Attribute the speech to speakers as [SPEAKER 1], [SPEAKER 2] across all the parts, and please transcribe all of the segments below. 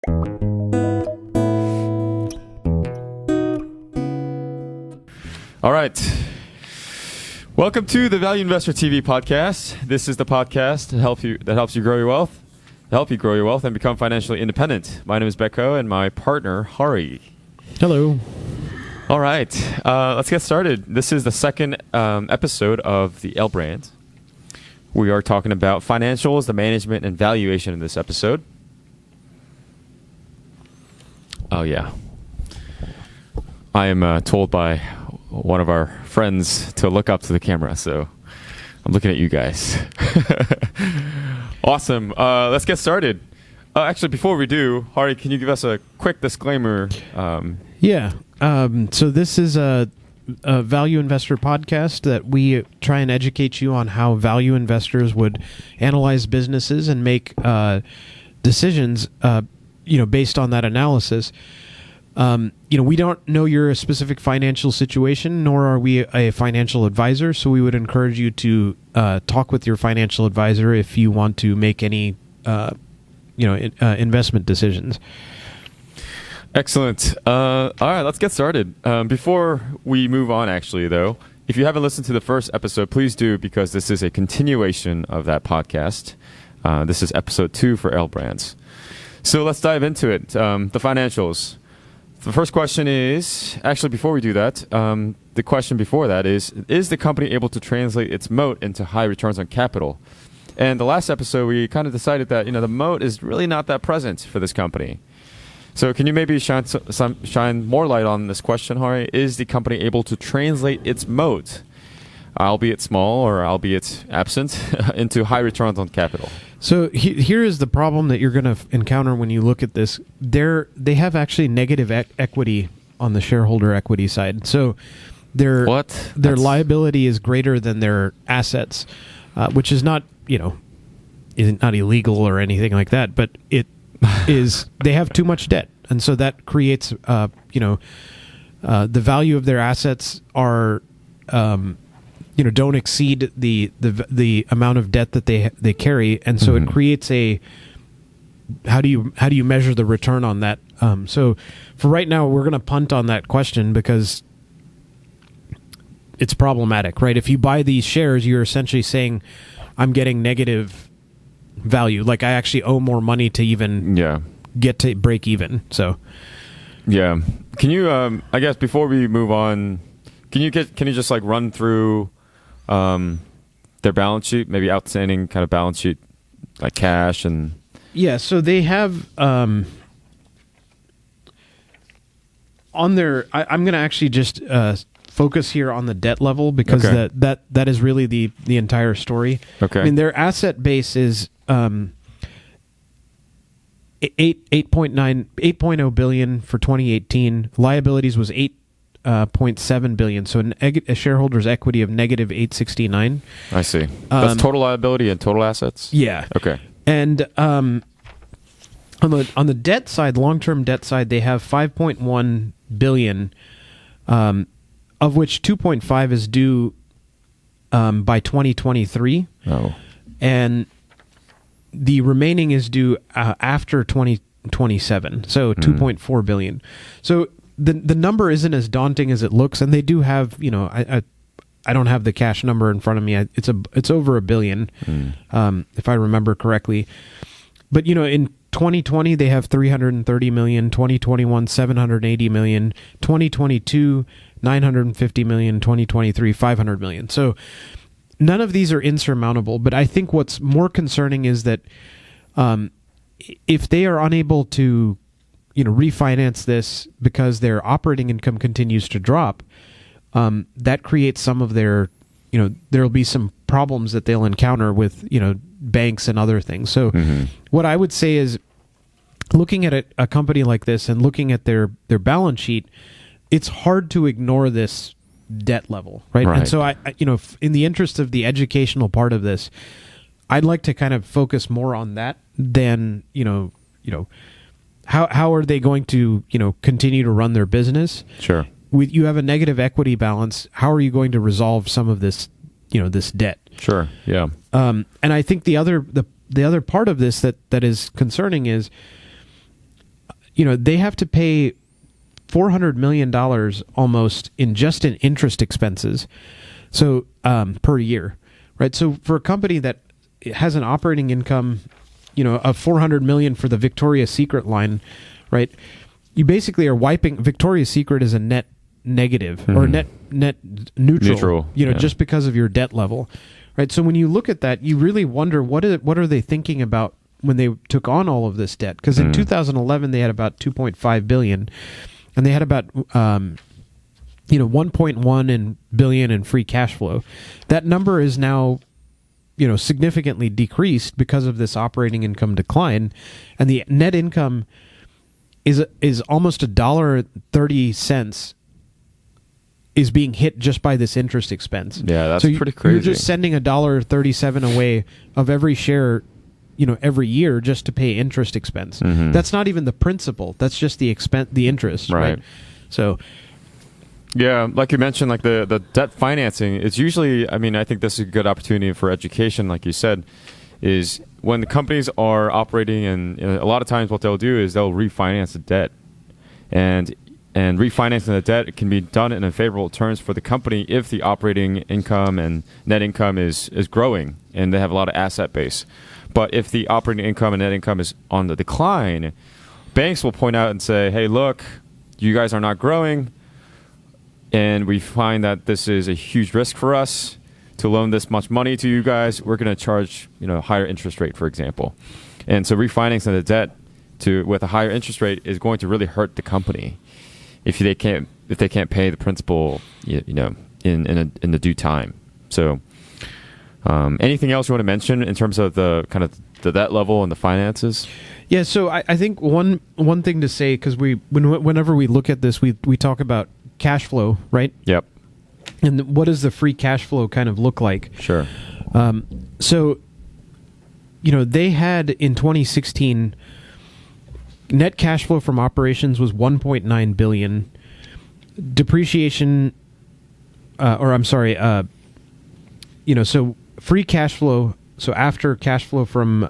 [SPEAKER 1] All right. Welcome to the Value Investor TV podcast. This is the podcast that helps you grow your wealth, and become financially independent. My name is Becco, and my partner Henri.
[SPEAKER 2] Hello.
[SPEAKER 1] All right, let's get started. This is the second episode of the L brand. We are talking about financials, the management, and valuation in this episode. Oh yeah, I am told by one of our friends to look up to the camera, so I'm looking at you guys. Awesome. Let's get started. Actually, before we do, Henri, can you give us a quick disclaimer?
[SPEAKER 2] So this is a value investor podcast that we try and educate you on how value investors would analyze businesses and make decisions, based on that analysis. We don't know your specific financial situation, nor are we a financial advisor. So we would encourage you to talk with your financial advisor if you want to make any, investment decisions.
[SPEAKER 1] Excellent. All right, let's get started. Before we move on, actually, though, if you haven't listened to the first episode, please do, because this is a continuation of that podcast. This is episode 2 for L Brands. So let's dive into it. The financials. The first question is, actually, before we do that, the question before that is the company able to translate its moat into high returns on capital? And the last episode, we kind of decided that, the moat is really not that present for this company. So can you maybe shine more light on this question, Henri? Is the company able to translate its moat, albeit small or albeit absent, into high returns on capital?
[SPEAKER 2] So here is the problem that you're going to encounter when you look at this. They have actually negative equity on the shareholder equity side. So their liability is greater than their assets, which is not not illegal or anything like that, but it is. They have too much debt, and so that creates the value of their assets are don't exceed the amount of debt that they carry, and so it creates a how do you measure the return on that? So for right now, we're going to punt on that question because it's problematic, right? If you buy these shares, you're essentially saying I'm getting negative value, like I actually owe more money to even get to break even. So
[SPEAKER 1] yeah, can you I guess before we move on, can you just like run through their balance sheet, maybe outstanding kind of balance sheet, like cash and...
[SPEAKER 2] Yeah, so they have on their... I'm going to actually just focus here on the debt level because that is really the entire story.
[SPEAKER 1] Okay.
[SPEAKER 2] I mean, their asset base is 8.0 billion for 2018. Liabilities was 8.7 billion, so a shareholder's equity of negative 869.
[SPEAKER 1] I see. That's total liability and total assets?
[SPEAKER 2] Yeah.
[SPEAKER 1] Okay. And
[SPEAKER 2] on the debt side, long-term debt side, they have 5.1 billion, of which 2.5 is due by 2023.
[SPEAKER 1] Oh.
[SPEAKER 2] And the remaining is due after 2027, so 2.4 billion. So the number isn't as daunting as it looks, and they do have, I don't have the cash number in front of me. It's over $1 billion, if I remember correctly. But in 2020 they have 330 million, 2021 780 million, 2022 950 million, 2023 500 million. So none of these are insurmountable. But I think what's more concerning is that if they are unable to refinance this because their operating income continues to drop, that creates some of their, there'll be some problems that they'll encounter with, banks and other things. So what I would say is, looking at a company like this and looking at their balance sheet, it's hard to ignore this debt level, right? And so I in the interest of the educational part of this, I'd like to kind of focus more on that than, how are they going to, continue to run their business?
[SPEAKER 1] Sure.
[SPEAKER 2] You have a negative equity balance. How are you going to resolve some of this, this debt?
[SPEAKER 1] Sure. Yeah.
[SPEAKER 2] And I think the other part of this that is concerning is they have to pay $400 million almost in interest expenses. So per year, right? So for a company that has an operating income, of $400 million for the Victoria's Secret line, right? You basically are wiping. Victoria's Secret is a net negative or net neutral, just because of your debt level, right? So when you look at that, you really wonder what are they thinking about when they took on all of this debt? Because in 2011 they had about 2.5 billion, and they had about 1.1 billion in free cash flow. That number is now significantly decreased because of this operating income decline, and the net income is almost $1.30 is being hit just by this interest expense.
[SPEAKER 1] Yeah, that's pretty crazy.
[SPEAKER 2] You're just sending $1.37 away of every share, every year just to pay interest expense.
[SPEAKER 1] Mm-hmm.
[SPEAKER 2] That's not even the principal. That's just the interest, right? So,
[SPEAKER 1] yeah, like you mentioned, like the debt financing, it's usually, I think this is a good opportunity for education, like you said, is when the companies are operating, and a lot of times what they'll do is they'll refinance the debt. And refinancing the debt can be done in favorable terms for the company if the operating income and net income is growing and they have a lot of asset base. But if the operating income and net income is on the decline, banks will point out and say, hey, look, you guys are not growing, and we find that this is a huge risk for us to loan this much money to you guys. We're going to charge higher interest rate, for example. And so refinancing the debt with a higher interest rate is going to really hurt the company if they can't pay the principal in the due time. So anything else you want to mention in terms of the kind of the debt level and the finances?
[SPEAKER 2] Yeah, so I think one thing to say, because whenever we look at this, we talk about cash flow, right?
[SPEAKER 1] Yep.
[SPEAKER 2] And what does the free cash flow kind of look like?
[SPEAKER 1] Sure.
[SPEAKER 2] So they had in 2016 net cash flow from operations was 1.9 billion. Depreciation, so free cash flow. So after cash flow from,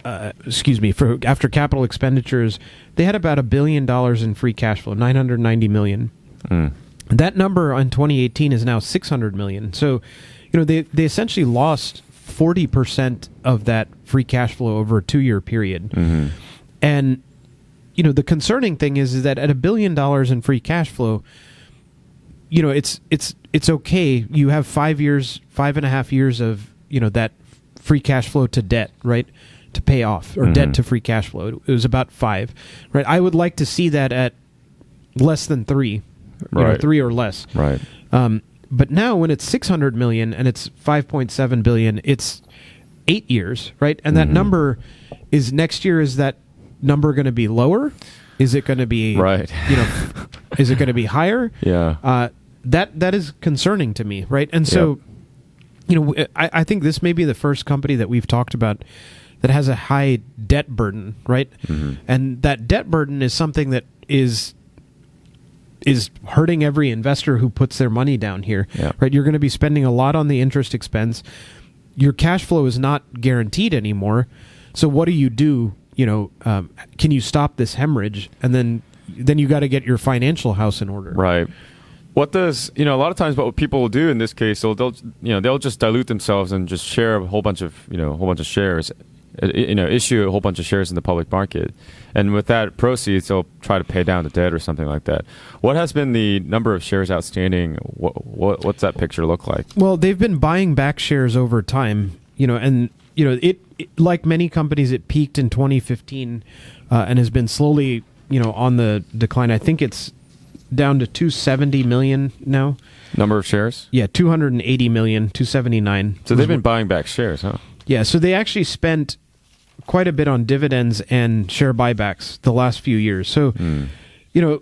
[SPEAKER 2] after capital expenditures, they had about $1 billion in free cash flow, 990 million. That number on 2018 is now 600 million. So, they essentially lost 40% of that free cash flow over a 2-year period. Mm-hmm. And, the concerning thing is that at $1 billion in free cash flow, it's okay. You have 5.5 years of, that free cash flow to debt, right? To pay off, or debt to free cash flow. It was about 5, right? I would like to see that at less than 3,
[SPEAKER 1] right?
[SPEAKER 2] 3 or less,
[SPEAKER 1] right?
[SPEAKER 2] But now when it's 600 million and it's 5.7 billion, it's 8 years, right? And that number is next year. Is that number going to be lower? Is it going to be
[SPEAKER 1] right?
[SPEAKER 2] Is it going to be higher?
[SPEAKER 1] Yeah.
[SPEAKER 2] That is concerning to me, right? And so, I think this may be the first company that we've talked about that has a high debt burden, right? Mm-hmm. And that debt burden is something that is hurting every investor who puts their money down here, right? You're going to be spending a lot on the interest expense. Your cash flow is not guaranteed anymore. So what do? Can you stop this hemorrhage? And then you got to get your financial house in order.
[SPEAKER 1] Right. What does, a lot of times what people will do in this case, they'll just dilute themselves and just share a whole bunch of shares, issue a whole bunch of shares in the public market. And with that proceeds, they'll try to pay down the debt or something like that. What has been the number of shares outstanding? What's that picture look like?
[SPEAKER 2] Well, they've been buying back shares over time, it like many companies, it peaked in 2015 and has been slowly, on the decline. I think it's down to 270 million now.
[SPEAKER 1] Number of shares?
[SPEAKER 2] Yeah, 280 million, 279.
[SPEAKER 1] So they've been buying back shares, huh?
[SPEAKER 2] Yeah, so they actually spent quite a bit on dividends and share buybacks the last few years. So,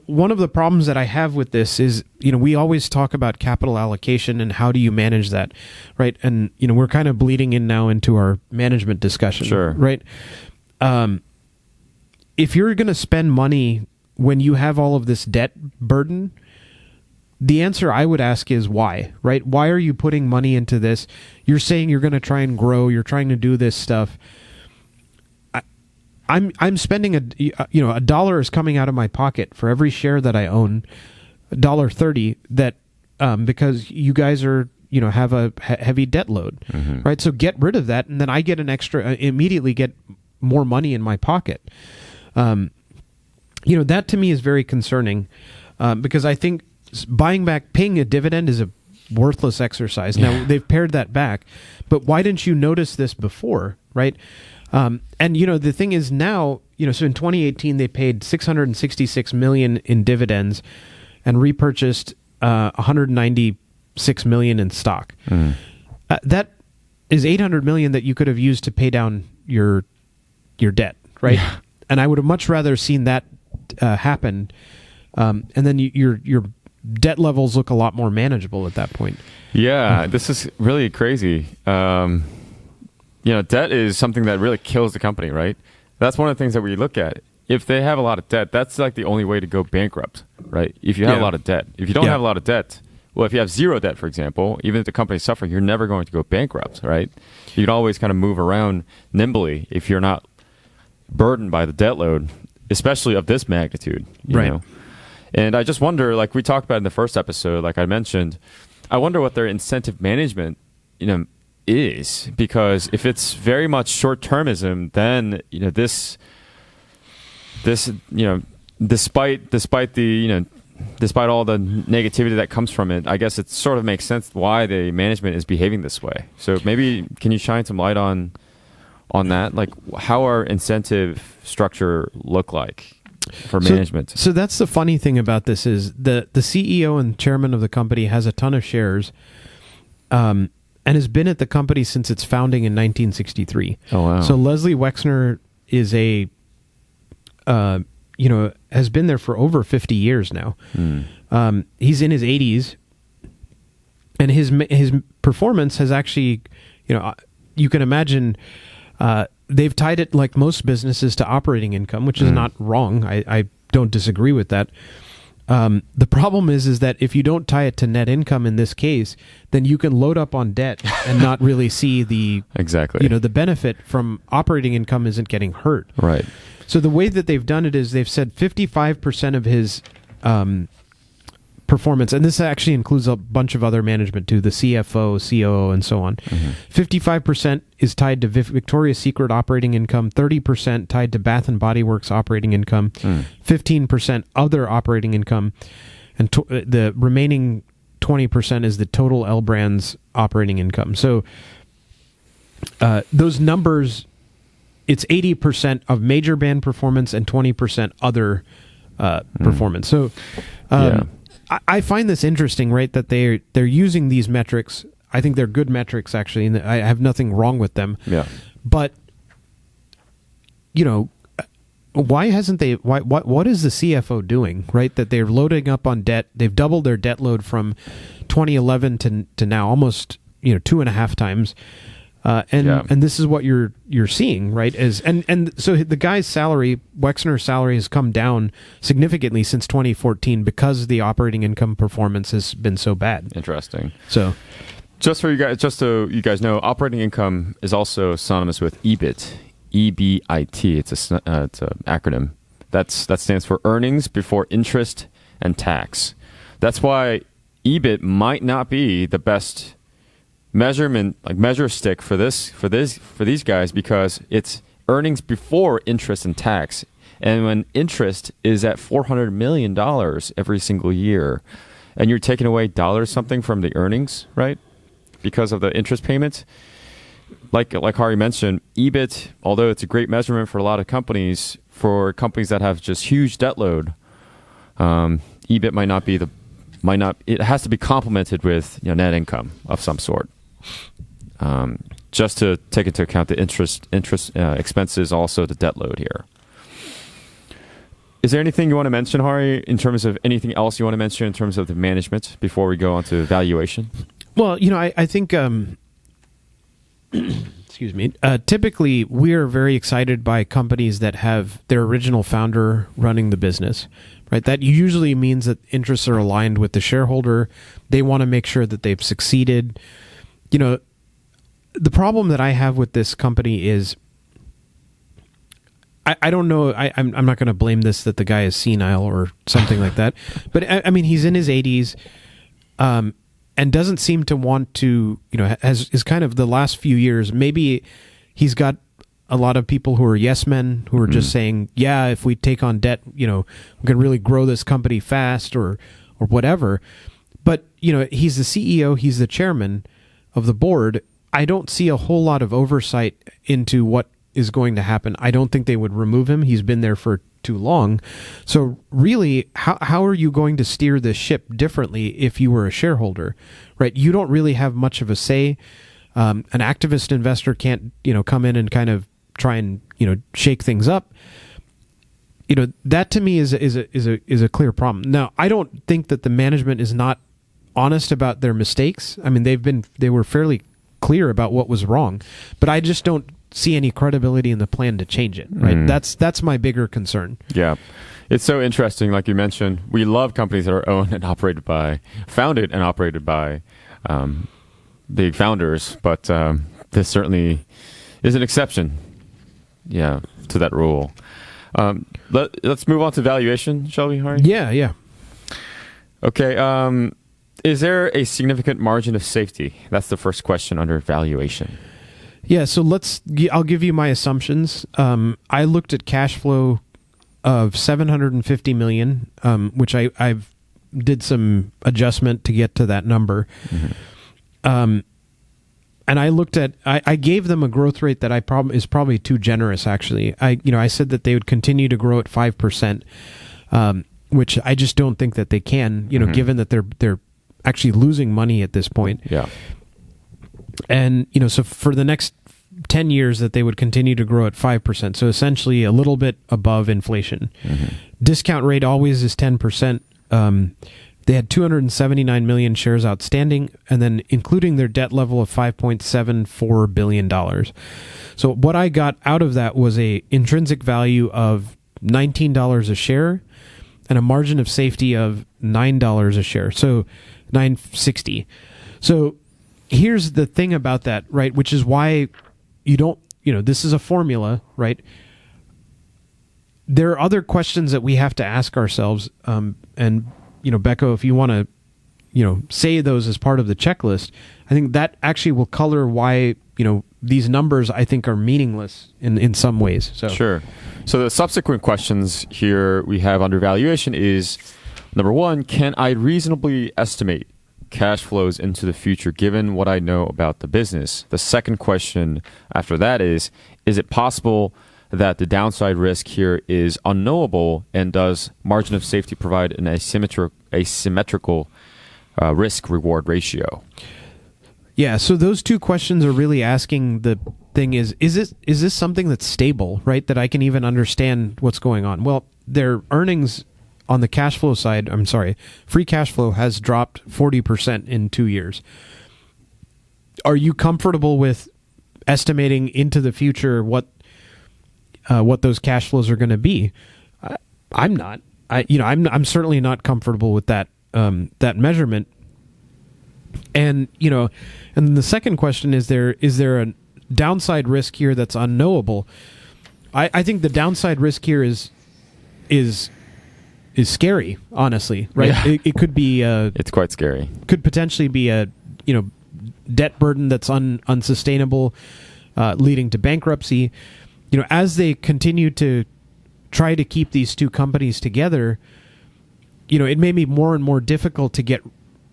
[SPEAKER 2] one of the problems that I have with this is, we always talk about capital allocation and how do you manage that, right? And, we're kind of bleeding in now into our management discussion,
[SPEAKER 1] sure,
[SPEAKER 2] right? If you're going to spend money when you have all of this debt burden, the answer I would ask is why, right? Why are you putting money into this? You're saying you're going to try and grow. You're trying to do this stuff. I'm spending a dollar is coming out of my pocket for every share that I own, $1.30 that because you guys are have a heavy debt load, right? So get rid of that, and then I get an extra immediately get more money in my pocket. That to me is very concerning because I think paying a dividend is a worthless exercise. Now they've pared that back, but why didn't you notice this before, right? And the thing is now, so in 2018 they paid $666 million in dividends and repurchased $196 million in stock. That is $800 million that you could have used to pay down your debt, right? Yeah. And I would have much rather seen that happen, and then your debt levels look a lot more manageable at that point.
[SPEAKER 1] Yeah, this is really crazy. Debt is something that really kills the company, right? That's one of the things that we look at. If they have a lot of debt, that's like the only way to go bankrupt, right? If you have a lot of debt. If you don't have a lot of debt, well, if you have zero debt, for example, even if the company's suffering, you're never going to go bankrupt, right? You can always kind of move around nimbly if you're not burdened by the debt load, especially of this magnitude, you know? And I just wonder, like we talked about in the first episode, like I mentioned, I wonder what their incentive management, is, because if it's very much short-termism, then this despite all the negativity that comes from it, I guess it sort of makes sense why the management is behaving this way. So maybe can you shine some light on that? Like, how our incentive structure look like for management?
[SPEAKER 2] So that's the funny thing about this is the CEO and chairman of the company has a ton of shares, and has been at the company since its founding in 1963.
[SPEAKER 1] Oh wow!
[SPEAKER 2] So Leslie Wexner is has been there for over 50 years now. He's in his 80s, and his performance has actually, you can imagine, they've tied it, like most businesses, to operating income, which is not wrong. I don't disagree with that. The problem is that if you don't tie it to net income in this case, then you can load up on debt and not really see the the benefit from operating income isn't getting hurt.
[SPEAKER 1] Right.
[SPEAKER 2] So the way that they've done it is they've said 55% of his performance, and this actually includes a bunch of other management too, the CFO, COO, and so on. 55% is tied to Victoria's Secret operating income, 30% tied to Bath and Body Works operating income, 15% other operating income, and the remaining 20% is the total L Brands operating income. So those numbers, it's 80% of major band performance and 20% other performance. So I find this interesting, right? That they're using these metrics. I think they're good metrics, actually, and I have nothing wrong with them.
[SPEAKER 1] Yeah.
[SPEAKER 2] But why hasn't they? What is the CFO doing? Right, that they're loading up on debt. They've doubled their debt load from 2011 to now, almost 2.5 times. And this is what you're seeing, right? And so the guy's salary, Wexner's salary, has come down significantly since 2014 because the operating income performance has been so bad.
[SPEAKER 1] Interesting.
[SPEAKER 2] So,
[SPEAKER 1] just so you guys know, operating income is also synonymous with EBIT, EBIT. It's an acronym. That stands for earnings before interest and tax. That's why EBIT might not be the best measure stick for these guys, because it's earnings before interest and tax. And when interest is at $400 million every single year, and you're taking away something from the earnings, right, because of the interest payments, like Henri mentioned, EBIT, although it's a great measurement for a lot of companies, for companies that have just huge debt load, EBIT it has to be complemented with net income of some sort. Just to take into account the interest expenses, also the debt load here. Is there anything you want to mention, Henri, in terms of anything else you want to mention in terms of the management before we go on to valuation?
[SPEAKER 2] Well, I think, excuse me, typically we're very excited by companies that have their original founder running the business, right? That usually means that interests are aligned with the shareholder. They want to make sure that they've succeeded. The problem that I have with this company is I don't know. I'm not going to blame this that the guy is senile or something like that. But I mean, he's in his 80s, and doesn't seem to want to. Is kind of the last few years. Maybe he's got a lot of people who are yes men who are just saying, yeah, if we take on debt, we can really grow this company fast or whatever. But he's the CEO. He's the chairman of the board. I don't see a whole lot of oversight into what is going to happen. I don't think they would remove him. He's been there for too long. So really, how are you going to steer this ship differently if you were a shareholder, right? You don't really have much of a say. An activist investor can't, come in and kind of try and, shake things up. That to me is a clear problem. Now, I don't think that the management is not honest about their mistakes. I mean, they were fairly clear about what was wrong, but I just don't see any credibility in the plan to change it, right? That's my bigger concern.
[SPEAKER 1] Yeah. It's so interesting, like you mentioned, we love companies that are founded and operated by big founders, but this certainly is an exception, to that rule. Let's move on to valuation, shall we, Henri?
[SPEAKER 2] Yeah.
[SPEAKER 1] Okay, is there a significant margin of safety? That's the first question under valuation.
[SPEAKER 2] Yeah, so I'll give you my assumptions. I looked at cash flow of $750 million, which I've did some adjustment to get to that number. And I looked at, I gave them a growth rate that is probably too generous, actually. I said that they would continue to grow at 5%, which I just don't think that they can, given that they're actually losing money at this point.
[SPEAKER 1] Yeah.
[SPEAKER 2] And, so for the next 10 years that they would continue to grow at 5%. So essentially a little bit above inflation. Discount rate always is 10%. They had 279 million shares outstanding, and then including their debt level of $5.74 billion. So what I got out of that was a intrinsic value of $19 a share and a margin of safety of $9 a share. So $9.60. So here's the thing about that, right? Which is why you don't, this is a formula, right? There are other questions that we have to ask ourselves. And, Becco, if you want to, say those as part of the checklist, I think that actually will color why, these numbers I think are meaningless in some ways. So
[SPEAKER 1] Sure. So the subsequent questions here we have under valuation is, number one, can I reasonably estimate cash flows into the future given what I know about the business? The second question after that is it possible that the downside risk here is unknowable, and does margin of safety provide an asymmetrical risk-reward ratio?
[SPEAKER 2] Yeah, so those two questions are really asking the thing is this something that's stable, right, that I can even understand what's going on? Well, their earnings on the cash flow side, free cash flow has dropped 40% in 2 years. Are you comfortable with estimating into the future what those cash flows are going to be? I'm not. I'm certainly not comfortable with that measurement. And and the second question is there a downside risk here that's unknowable? I think the downside risk here is scary, honestly, right?
[SPEAKER 1] Yeah.
[SPEAKER 2] It could be
[SPEAKER 1] it's quite scary.
[SPEAKER 2] Could potentially be a debt burden that's unsustainable, leading to bankruptcy. As they continue to try to keep these two companies together, it may be more and more difficult to get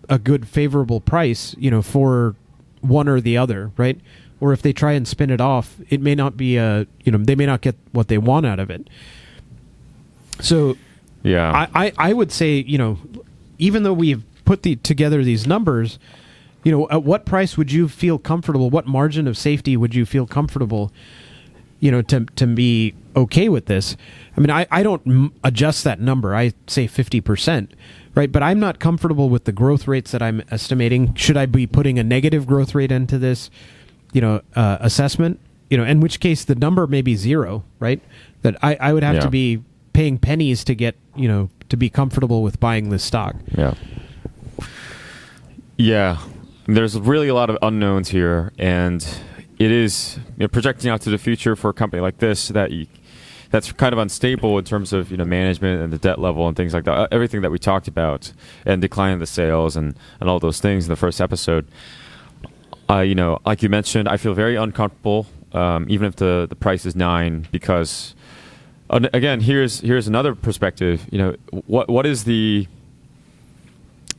[SPEAKER 2] a good favorable price, for one or the other, right? Or if they try and spin it off, it may not be they may not get what they want out of it. So
[SPEAKER 1] yeah,
[SPEAKER 2] I would say, even though we've put together these numbers, at what price would you feel comfortable? What margin of safety would you feel comfortable, to be okay with this? I mean, I don't adjust that number. I say 50%, right? But I'm not comfortable with the growth rates that I'm estimating. Should I be putting a negative growth rate into this, assessment? In which case the number may be zero, right? That I would have to be paying pennies to get, to be comfortable with buying this stock.
[SPEAKER 1] Yeah. Yeah. There's really a lot of unknowns here, and it is projecting out to the future for a company like this that that's kind of unstable in terms of management and the debt level and things like that. Everything that we talked about and decline in the sales and all those things in the first episode. Like you mentioned, I feel very uncomfortable, even if the price is 9, because again, here's another perspective. What is the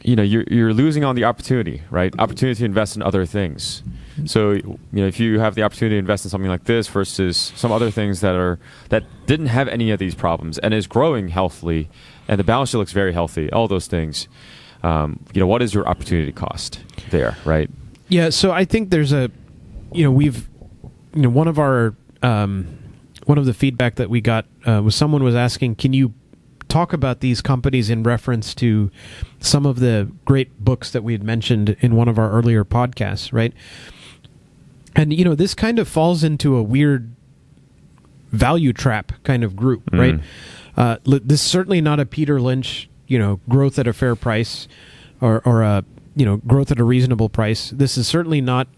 [SPEAKER 1] you're losing on the opportunity, right? Opportunity to invest in other things. So if you have the opportunity to invest in something like this versus some other things that didn't have any of these problems and is growing healthily, and the balance sheet looks very healthy, all those things. What is your opportunity cost there, right?
[SPEAKER 2] Yeah, so I think there's one of the feedback that we got was someone was asking, can you talk about these companies in reference to some of the great books that we had mentioned in one of our earlier podcasts, right? And, this kind of falls into a weird value trap kind of group, right? This is certainly not a Peter Lynch, growth at a fair price or a growth at a reasonable price. This is certainly not,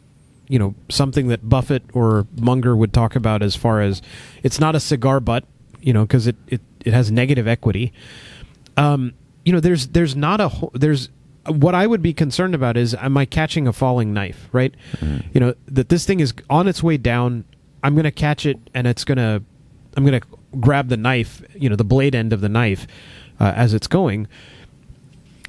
[SPEAKER 2] something that Buffett or Munger would talk about, as far as it's not a cigar butt, because it has negative equity. There's what I would be concerned about is, am I catching a falling knife, right? That this thing is on its way down. I'm going to catch it, and I'm going to grab the knife, the blade end of the knife as it's going.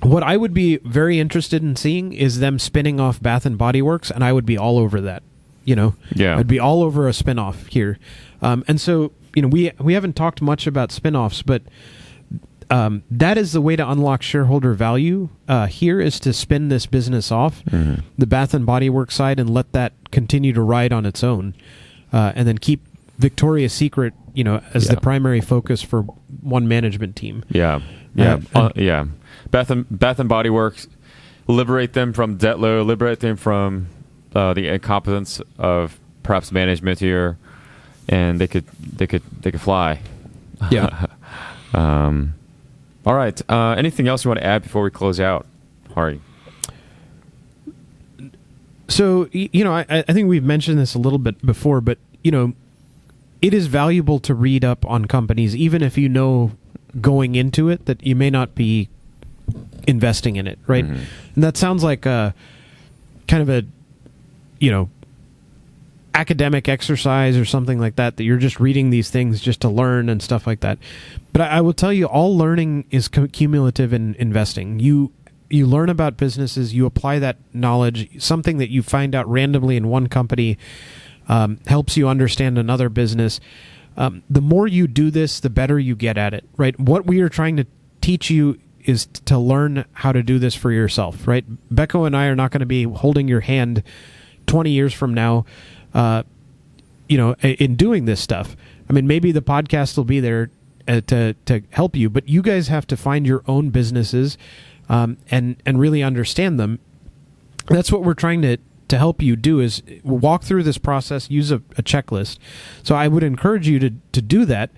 [SPEAKER 2] What I would be very interested in seeing is them spinning off Bath and Body Works, and I would be all over that.
[SPEAKER 1] Yeah,
[SPEAKER 2] I'd be all over a spinoff here. And so, we haven't talked much about spinoffs, but that is the way to unlock shareholder value. Here is to spin this business off, the Bath and Body Works side, and let that continue to ride on its own, and then keep Victoria's Secret, as the primary focus for one management team.
[SPEAKER 1] Yeah. Bath and Body Works, liberate them from debt load, liberate them from the incompetence of perhaps management here, and they could fly.
[SPEAKER 2] Yeah.
[SPEAKER 1] All right. Anything else you want to add before we close out, Henri?
[SPEAKER 2] So I think we've mentioned this a little bit before, but it is valuable to read up on companies, even if going into it that you may not be investing in it, right? And that sounds like a kind of a academic exercise or something like that you're just reading these things just to learn and stuff like that. But I will tell you, all learning is cumulative in investing. You learn about businesses, you apply that knowledge. Something that you find out randomly in one company helps you understand another business. The more you do this, the better you get at it, right? What we are trying to teach you is to learn how to do this for yourself, right? Becco and I are not going to be holding your hand 20 years from now, in doing this stuff. I mean, maybe the podcast will be there to help you, but you guys have to find your own businesses and really understand them. That's what we're trying to help you do, is walk through this process, use a checklist. So I would encourage you to do that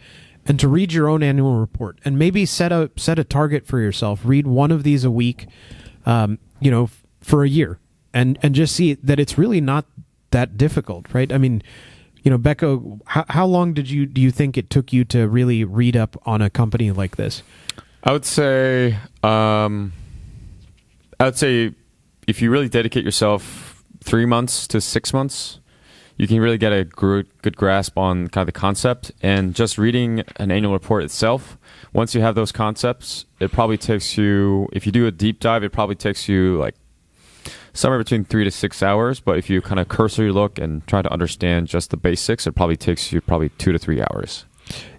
[SPEAKER 2] and to read your own annual report, and maybe set a target for yourself. Read one of these a week, for a year, and just see that it's really not that difficult, right? I mean, Becco, how long do you think it took you to really read up on a company like this?
[SPEAKER 1] I would say if you really dedicate yourself 3 months to 6 months, you can really get a good grasp on kind of the concept. And just reading an annual report itself, once you have those concepts, it probably takes you, if you do a deep dive, it probably takes you like somewhere between 3 to 6 hours. But if you kind of cursory look and try to understand just the basics, it probably takes you 2 to 3 hours.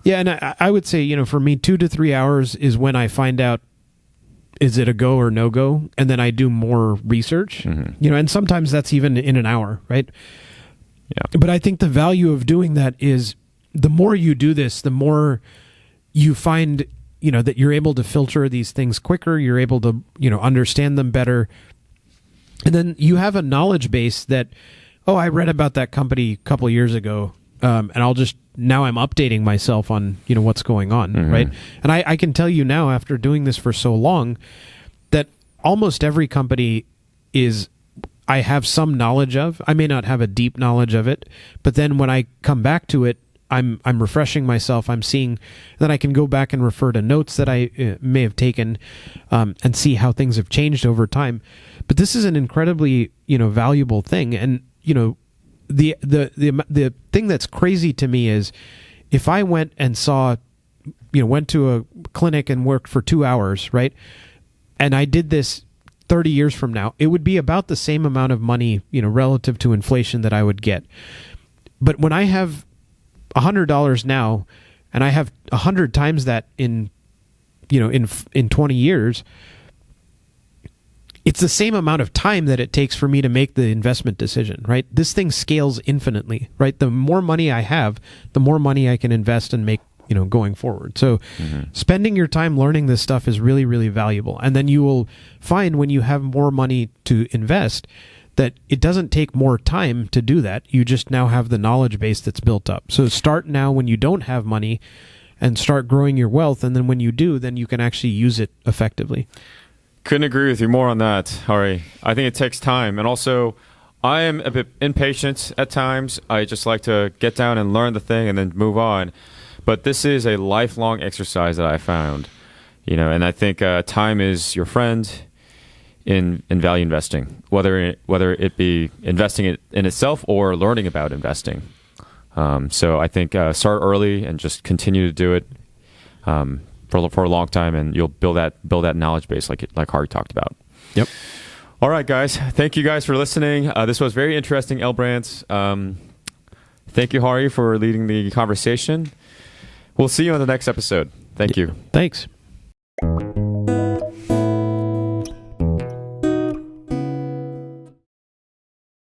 [SPEAKER 2] Yeah, and I would say, for me, 2 to 3 hours is when I find out, is it a go or no go? And then I do more research, and sometimes that's even in an hour, right? Yeah. But I think the value of doing that is, the more you do this, the more you find, that you're able to filter these things quicker. You're able to, understand them better. And then you have a knowledge base that, I read about that company a couple of years ago. And now I'm updating myself on, what's going on. Right. And I can tell you now, after doing this for so long, that almost every company I have some knowledge of. I may not have a deep knowledge of it, but then when I come back to it, I'm refreshing myself. I'm seeing that I can go back and refer to notes that I may have taken, and see how things have changed over time. But this is an incredibly, valuable thing. And, the thing that's crazy to me is if I went and went to a clinic and worked for 2 hours, right? And I did this 30 years from now, it would be about the same amount of money, relative to inflation that I would get. But when I have $100 now, and I have 100 times that in 20 years, it's the same amount of time that it takes for me to make the investment decision, right? This thing scales infinitely, right? The more money I have, the more money I can invest and make, going forward. So spending your time learning this stuff is really, really valuable. And then you will find when you have more money to invest that it doesn't take more time to do that. You just now have the knowledge base that's built up. So start now when you don't have money and start growing your wealth. And then when you do, then you can actually use it effectively.
[SPEAKER 1] Couldn't agree with you more on that, Henri. I think it takes time. And also, I am a bit impatient at times. I just like to get down and learn the thing and then move on. But this is a lifelong exercise that I found, and I think time is your friend in value investing, whether it be investing it in itself or learning about investing. So I think start early and just continue to do it for a long time, and you'll build that knowledge base like Henri talked about.
[SPEAKER 2] Yep.
[SPEAKER 1] All right, guys. Thank you guys for listening. This was very interesting, L Brands. Thank you, Henri, for leading the conversation. We'll see you on the next episode. Thank you.
[SPEAKER 2] Thanks.